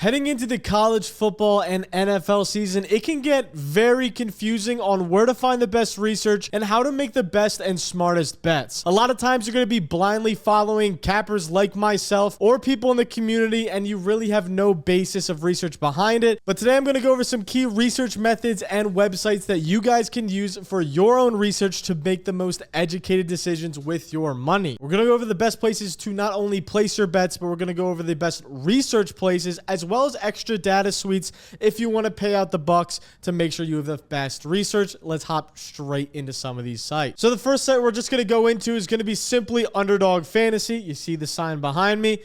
Heading into the college football and NFL season, it can get very confusing on where to find the best research and how to make the best and smartest bets. A lot of times you're going to be blindly following cappers like myself or people in the community, and you really have no basis of research behind it. But today I'm going to go over some key research methods and websites that you guys can use for your own research to make the most educated decisions with your money. We're going to go over the best places to not only place your bets, but we're going to go over the best research places as well as extra data suites if you want to pay out the bucks to make sure you have the best research. Let's hop straight into some of these sites. So the first site we're just going to go into is going to be simply Underdog Fantasy. You see the sign behind me.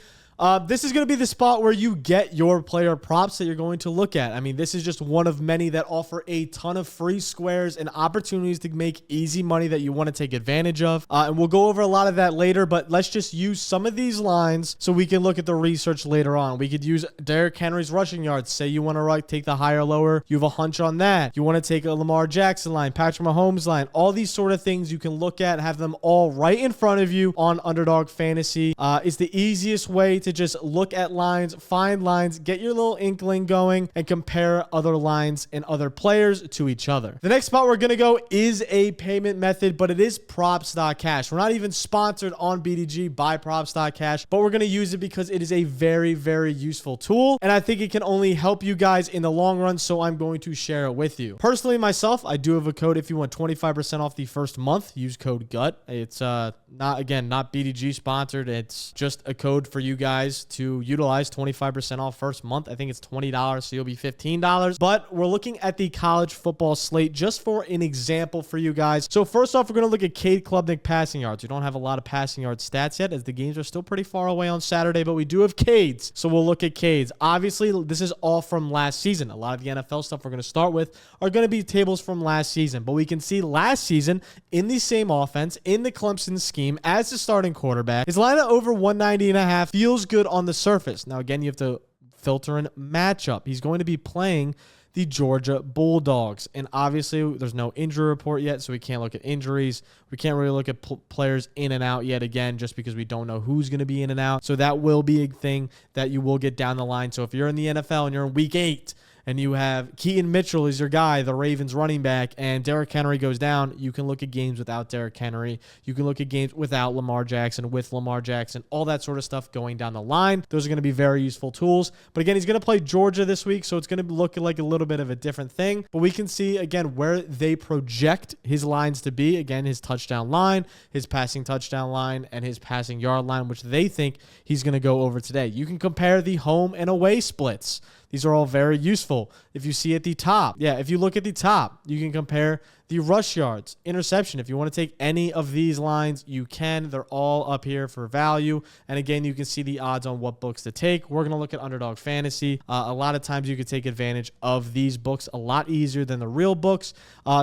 This is going to be the spot where you get your player props that you're going to look at. I mean, this is just one of many that offer a ton of free squares and opportunities to make easy money that you want to take advantage of. And we'll go over a lot of that later, but let's just use some of these lines so we can look at the research later on. We could use Derrick Henry's rushing yards. Say you want to take the higher, lower. You have a hunch on that. You want to take a Lamar Jackson line, Patrick Mahomes line, all these sort of things you can look at, have them all right in front of you on Underdog Fantasy. It's the easiest way to just look at lines, find lines, get your little inkling going, and compare other lines and other players to each other. The next spot we're going to go is a payment method, but it is PropsDo Cash. We're not even sponsored on BDG by PropsDo Cash, but we're going to use it because it is a very, very useful tool, and I think it can only help you guys in the long run, so I'm going to share it with you. Personally, myself, I do have a code if you want 25% off the first month. Use code GUT. It's not BDG sponsored. It's just a code for you guys to utilize 25% off first month. I think it's $20, so you'll be $15. But we're looking at the college football slate just for an example for you guys. So first off, we're going to look at Cade Klubnik passing yards. We don't have a lot of passing yard stats yet as the games are still pretty far away on Saturday, but we do have Cade's. So we'll look at Cade's. Obviously, this is all from last season. A lot of the NFL stuff we're going to start with are going to be tables from last season, but we can see last season in the same offense, in the Clemson scheme as the starting quarterback, his line of over 190.5 feels good on the surface. Now, again, you have to filter in matchup. He's going to be playing the Georgia Bulldogs, and obviously there's no injury report yet, so we can't look at injuries. We can't really look at players in and out yet, again, just because we don't know who's going to be in and out. So that will be a thing that you will get down the line. So if you're in the NFL and you're in week 8 and you have Keaton Mitchell is your guy, the Ravens running back, and Derrick Henry goes down, you can look at games without Derrick Henry. You can look at games without Lamar Jackson, with Lamar Jackson, all that sort of stuff going down the line. Those are going to be very useful tools. But again, he's going to play Georgia this week, so it's going to look like a little bit of a different thing. But we can see, again, where they project his lines to be. Again, his touchdown line, his passing touchdown line, and his passing yard line, which they think he's going to go over today. You can compare the home and away splits. These are all very useful. If you see at the top, if you look at the top, you can compare the rush yards, interception. If you want to take any of these lines, you can. They're all up here for value. And again, you can see the odds on what books to take. We're going to look at Underdog Fantasy. A lot of times you could take advantage of these books a lot easier than the real books,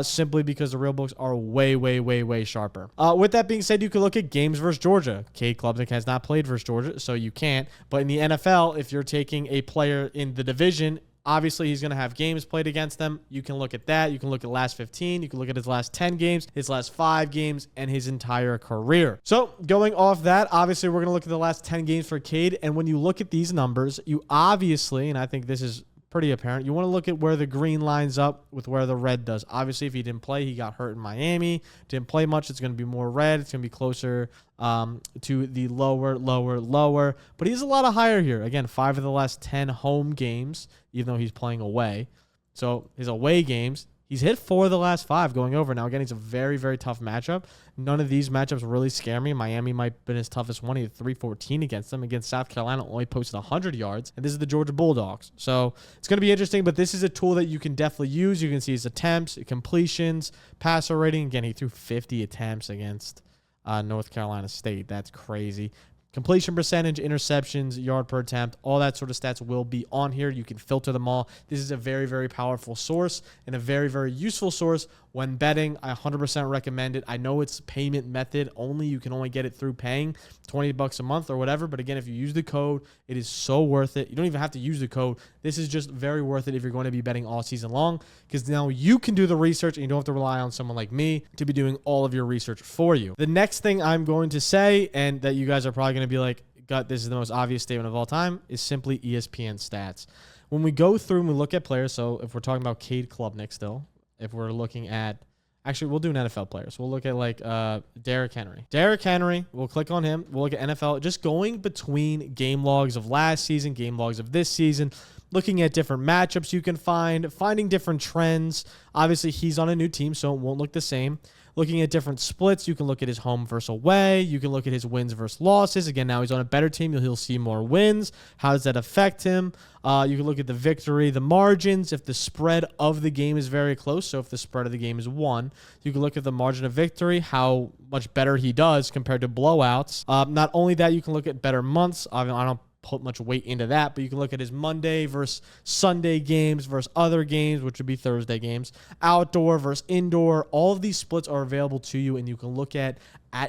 simply because the real books are way, way, way, way sharper. With that being said, you can look at games versus Georgia. Cade Klubnik has not played versus Georgia, so you can't. But in the NFL, if you're taking a player in the division, obviously, he's going to have games played against them. You can look at that. You can look at the last 15. You can look at his last 10 games, his last 5 games, and his entire career. So going off that, obviously, we're going to look at the last 10 games for Cade. And when you look at these numbers, you obviously, and I think this is pretty apparent, you want to look at where the green lines up with where the red does. Obviously, if he didn't play, he got hurt in Miami. Didn't play much. It's going to be more red. It's going to be closer to the lower. But he's a lot higher here. Again, 5 of the last 10 home games, even though he's playing away. So his away games, he's hit 4 of the last 5 going over. Now, again, he's a very, very tough matchup. None of these matchups really scare me. Miami might have been his toughest one. He had 314 against them. Against South Carolina, only posted 100 yards. And this is the Georgia Bulldogs. So it's going to be interesting, but this is a tool that you can definitely use. You can see his attempts, completions, passer rating. Again, he threw 50 attempts against North Carolina State. That's crazy. Completion percentage, interceptions, yard per attempt, all that sort of stats will be on here. You can filter them all. This is a very, very powerful source and a very, very useful source when betting. I 100% recommend it. I know it's payment method only. You can only get it through paying $20 a month or whatever. But again, if you use the code, it is so worth it. You don't even have to use the code. This is just very worth it if you're going to be betting all season long, because now you can do the research and you don't have to rely on someone like me to be doing all of your research for you. The next thing I'm going to say, and that you guys are probably going to be like, gut this is the most obvious statement of all time, is simply ESPN Stats. When we go through and we look at players, so if we're talking about Cade Klubnik still, if we're looking at, actually, we'll do an NFL player. So we'll look at like Derrick Henry. Derrick Henry, we'll click on him. We'll look at NFL, just going between game logs of last season, game logs of this season, looking at different matchups you can find, finding different trends. Obviously, he's on a new team, so it won't look the same. Looking at different splits, you can look at his home versus away. You can look at his wins versus losses. Again, now he's on a better team. He'll see more wins. How does that affect him? You can look at the victory, the margins, if the spread of the game is very close. So if the spread of the game is 1, you can look at the margin of victory, how much better he does compared to blowouts. Not only that, you can look at better months. I don't put much weight into that, but you can look at his Monday versus Sunday games versus other games, which would be Thursday games, outdoor versus indoor. All of these splits are available to you, and you can look at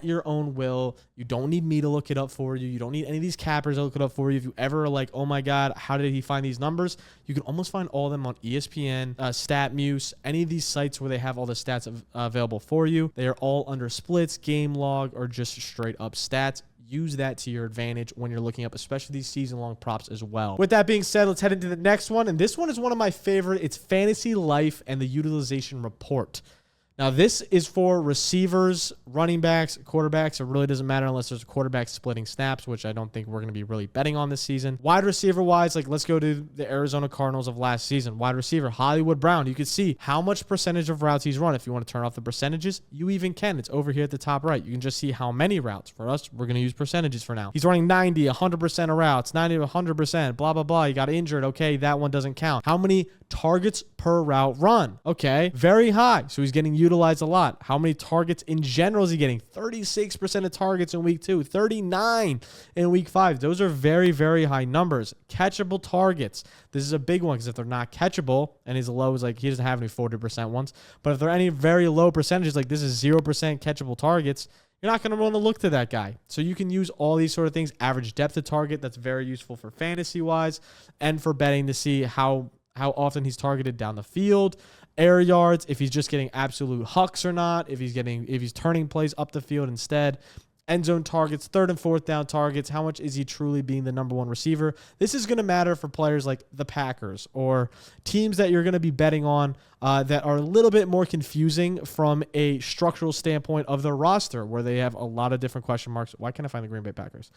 your own will. You don't need me to look it up for you. You don't need any of these cappers to look it up for you. If you ever are like, oh my God, how did he find these numbers? You can almost find all of them on ESPN, StatMuse, any of these sites where they have all the stats available for you. They are all under splits, game log, or just straight up stats. Use that to your advantage when you're looking up, especially these season-long props as well. With that being said, let's head into the next one. And this one is one of my favorite. It's Fantasy Life and the Utilization Report. Now, this is for receivers, running backs, quarterbacks. It really doesn't matter unless there's a quarterback splitting snaps, which I don't think we're going to be really betting on this season. Wide receiver-wise, like let's go to the Arizona Cardinals of last season. Wide receiver, Hollywood Brown. You can see how much percentage of routes he's run. If you want to turn off the percentages, you even can. It's over here at the top right. You can just see how many routes. For us, we're going to use percentages for now. He's running 90, 100% of routes, 90 to 100%, blah, blah, blah. He got injured. Okay, that one doesn't count. How many targets per route run? Okay, very high. So he's getting utilized a lot. How many targets in general is he getting? 36% of targets in week 2, 39 in week 5. Those are very, very high numbers. Catchable targets. This is a big one because if they're not catchable, and his low is like, he doesn't have any 40% ones, but if they're any very low percentages, like this is 0% catchable targets, you're not going to want to look to that guy. So you can use all these sort of things. Average depth of target, that's very useful for fantasy-wise and for betting to see how often he's targeted down the field. Air yards, if he's just getting absolute hucks or not, if he's turning plays up the field instead. End zone targets, 3rd and 4th down targets. How much is he truly being the number 1 receiver? This is going to matter for players like the Packers or teams that you're going to be betting on that are a little bit more confusing from a structural standpoint of their roster, where they have a lot of different question marks. Why can't I find the Green Bay Packers?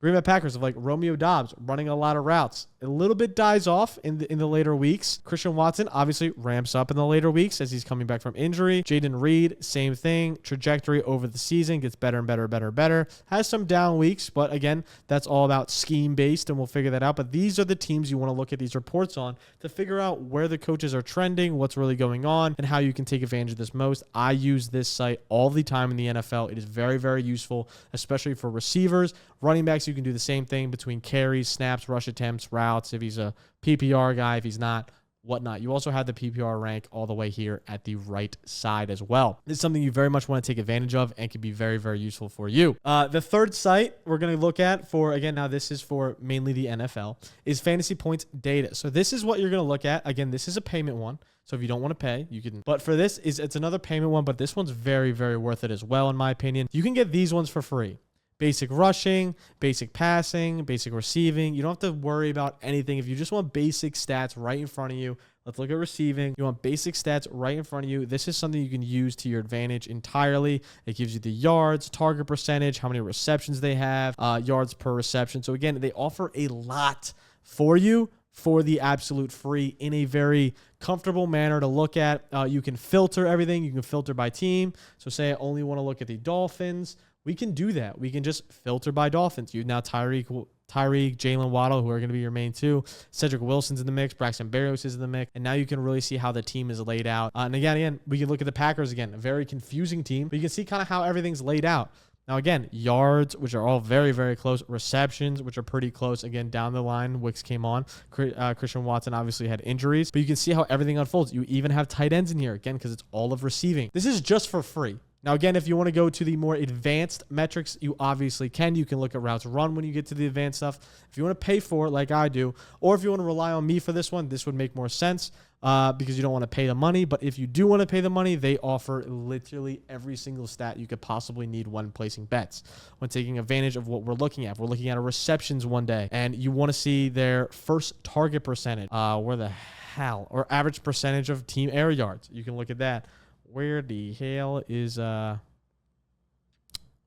Green Bay Packers of like Romeo Doubs running a lot of routes. A little bit dies off in the later weeks. Christian Watson obviously ramps up in the later weeks as he's coming back from injury. Jaden Reed, same thing. Trajectory over the season gets better and better, better, better. Has some down weeks, but again, that's all about scheme based, and we'll figure that out. But these are the teams you want to look at these reports on to figure out where the coaches are trending, what's really going on, and how you can take advantage of this most. I use this site all the time in the NFL. It is very, very useful, especially for receivers. Running backs, you can do the same thing between carries, snaps, rush attempts, routes, if he's a PPR guy, if he's not, whatnot. You also have the PPR rank all the way here at the right side as well. This is something you very much want to take advantage of and can be very, very useful for you. The third site we're going to look at for, again, now this is for mainly the NFL, is Fantasy Points Data. So this is what you're going to look at. Again, this is a payment one. So if you don't want to pay, you can. But for this, it's another payment one, but this one's very, very worth it as well, in my opinion. You can get these ones for free. Basic rushing, basic passing, basic receiving. You don't have to worry about anything. If you just want basic stats right in front of you, let's look at receiving. You want basic stats right in front of you. This is something you can use to your advantage entirely. It gives you the yards, target percentage, how many receptions they have, yards per reception. So again, they offer a lot for you for the absolute free in a very comfortable manner to look at. You can filter everything. You can filter by team. So say I only want to look at the Dolphins. We can do that. We can just filter by Dolphins. You now Tyreek, Jalen Waddle, who are going to be your main 2. Cedric Wilson's in the mix. Braxton Berrios is in the mix. And now you can really see how the team is laid out. And again, we can look at the Packers again. A very confusing team. But you can see kind of how everything's laid out. Now, again, yards, which are all very, very close. Receptions, which are pretty close. Again, down the line, Wicks came on. Christian Watson obviously had injuries. But you can see how everything unfolds. You even have tight ends in here, again, because it's all of receiving. This is just for free. Now, again, if you want to go to the more advanced metrics, you obviously can. You can look at routes run when you get to the advanced stuff. If you want to pay for it like I do, or if you want to rely on me for this one, this would make more sense. because you don't want to pay the money. But if you do want to pay the money, they offer literally every single stat you could possibly need when placing bets, when taking advantage of what we're looking at. We're looking at a receptions one day, and you want to see their first target percentage. Where the hell? Or average percentage of team air yards. You can look at that. Where the hell is...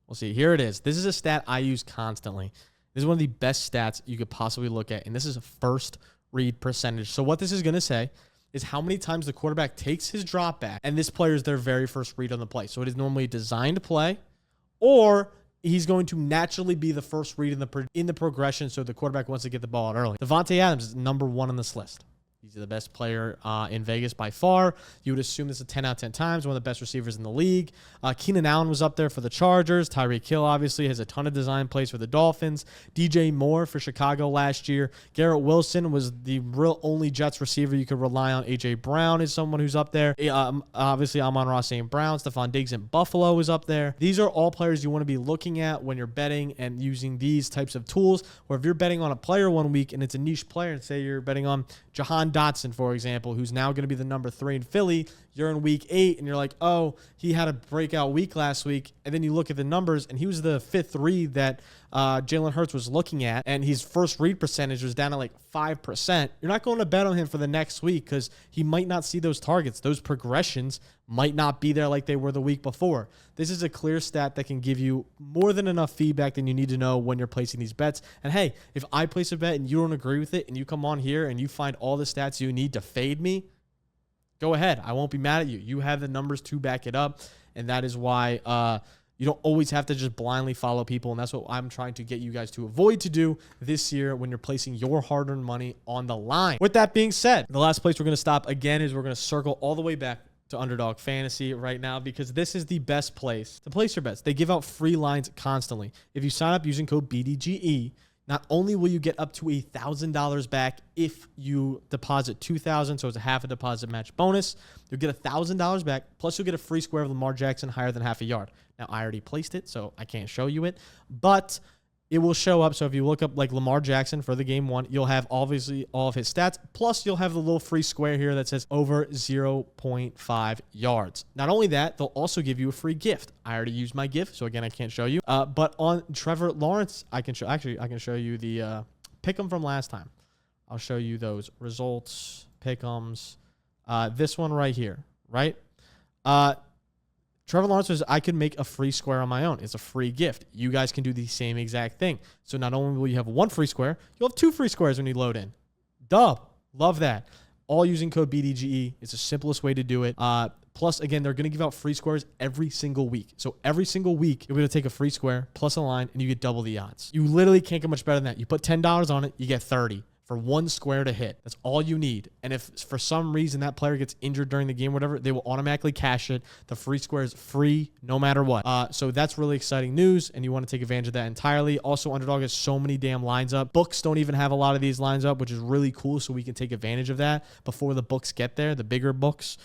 We'll see. Here it is. This is a stat I use constantly. This is one of the best stats you could possibly look at, and this is a first read percentage. So what this is going to say is how many times the quarterback takes his drop back, and this player is their very first read on the play. So it is normally a designed play, or he's going to naturally be the first read in the progression, so the quarterback wants to get the ball out early. Devontae Adams is number 1 on this list. He's the best player in Vegas by far. You would assume this is 10 out of 10 times, one of the best receivers in the league. Keenan Allen was up there for the Chargers. Tyreek Hill obviously has a ton of design plays for the Dolphins. DJ Moore for Chicago last year. Garrett Wilson was the real only Jets receiver you could rely on. A.J. Brown is someone who's up there. Obviously, Amon-Ra St. Brown. Stephon Diggs in Buffalo is up there. These are all players you want to be looking at when you're betting and using these types of tools. Or if you're betting on a player one week and it's a niche player, and say you're betting on Jahan Dotson, for example, who's now going to be the number 3 in Philly. You're in week 8 and you're like, oh, he had a breakout week last week. And then you look at the numbers and he was the 5th read that Jalen Hurts was looking at, and his first read percentage was down at like 5%. You're not going to bet on him for the next week because he might not see those targets. Those progressions might not be there like they were the week before. This is a clear stat that can give you more than enough feedback than you need to know when you're placing these bets. And hey, if I place a bet and you don't agree with it and you come on here and you find all the stats you need to fade me, go ahead. I won't be mad at you. You have the numbers to back it up, and that is why you don't always have to just blindly follow people, and that's what I'm trying to get you guys to avoid to do this year when you're placing your hard-earned money on the line. With that being said, the last place we're going to stop again is we're going to circle all the way back to Underdog Fantasy right now, because this is the best place to place your bets. They give out free lines constantly. If you sign up using code BDGE, not only will you get up to $1,000 back if you deposit $2,000, so it's a half a deposit match bonus. You'll get $1,000 back, plus you'll get a free square of Lamar Jackson higher than half a yard. Now, I already placed it, so I can't show you it, but it will show up. So if you look up like Lamar Jackson for the game 1, you'll have obviously all of his stats, plus you'll have the little free square here that says over 0.5 yards. Not only that, they'll also give you a free gift. I already used my gift, so again, I can't show you. But on Trevor Lawrence, I can show you the pick'em from last time. I'll show you those results, pick'ems. This one right here, right? Trevor Lawrence says I could make a free square on my own. It's a free gift. You guys can do the same exact thing. So not only will you have 1 free square, you'll have 2 free squares when you load in. Dub. Love that. All using code BDGE. It's the simplest way to do it. Plus, again, they're going to give out free squares every single week. So every single week, you're going to take a free square plus a line, and you get double the odds. You literally can't get much better than that. You put $10 on it, you get 30. For 1 square to hit. That's all you need. And if for some reason that player gets injured during the game or whatever, they will automatically cash it. The free square is free no matter what. So that's really exciting news, and you want to take advantage of that entirely. Also, Underdog has so many damn lines up. Books don't even have a lot of these lines up, which is really cool, so we can take advantage of that before the books get there, the bigger books.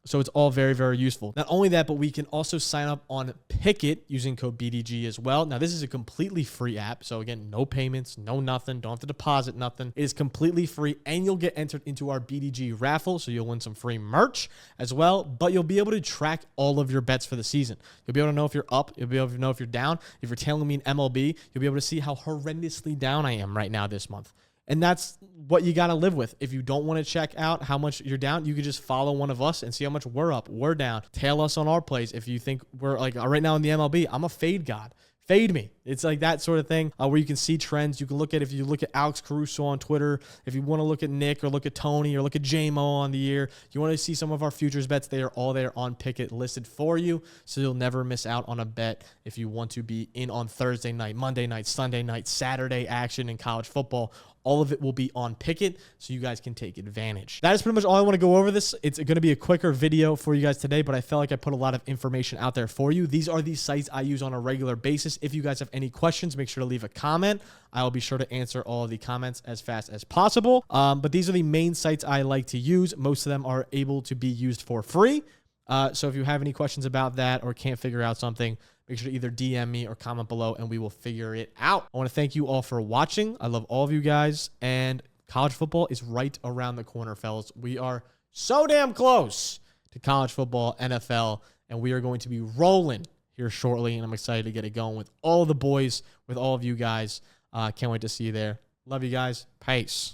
So it's all very, very useful. Not only that, but we can also sign up on Pickett using code BDG as well. Now, this is a completely free app. So again, no payments, no nothing. Don't have to deposit nothing. It is completely free, and you'll get entered into our BDG raffle. So you'll win some free merch as well, but you'll be able to track all of your bets for the season. You'll be able to know if you're up. You'll be able to know if you're down. If you're tailing me in MLB, you'll be able to see how horrendously down I am right now this month. And that's what you got to live with. If you don't want to check out how much you're down, you could just follow one of us and see how much we're up, we're down. Tail us on our plays. If you think we're like right now in the MLB, I'm a fade god. Fade me. It's like that sort of thing where you can see trends. You can look at, if you look at Alex Caruso on Twitter, if you want to look at Nick or look at Tony or look at J-Mo on the year, you want to see some of our futures bets, they are all there on Pickett listed for you. So you'll never miss out on a bet if you want to be in on Thursday night, Monday night, Sunday night, Saturday action in college football. All of it will be on Pickett, so you guys can take advantage. That is pretty much all I want to go over this. It's going to be a quicker video for you guys today, but I felt like I put a lot of information out there for you. These are the sites I use on a regular basis. If you guys have any questions, make sure to leave a comment. I will be sure to answer all of the comments as fast as possible. But these are the main sites I like to use. Most of them are able to be used for free. So if you have any questions about that or can't figure out something, make sure to either DM me or comment below and we will figure it out. I want to thank you all for watching. I love all of you guys, and college football is right around the corner, fellas. We are so damn close to college football, NFL, and we are going to be rolling here shortly, and I'm excited to get it going with all the boys, with all of you guys. Can't wait to see you there. Love you guys. Peace.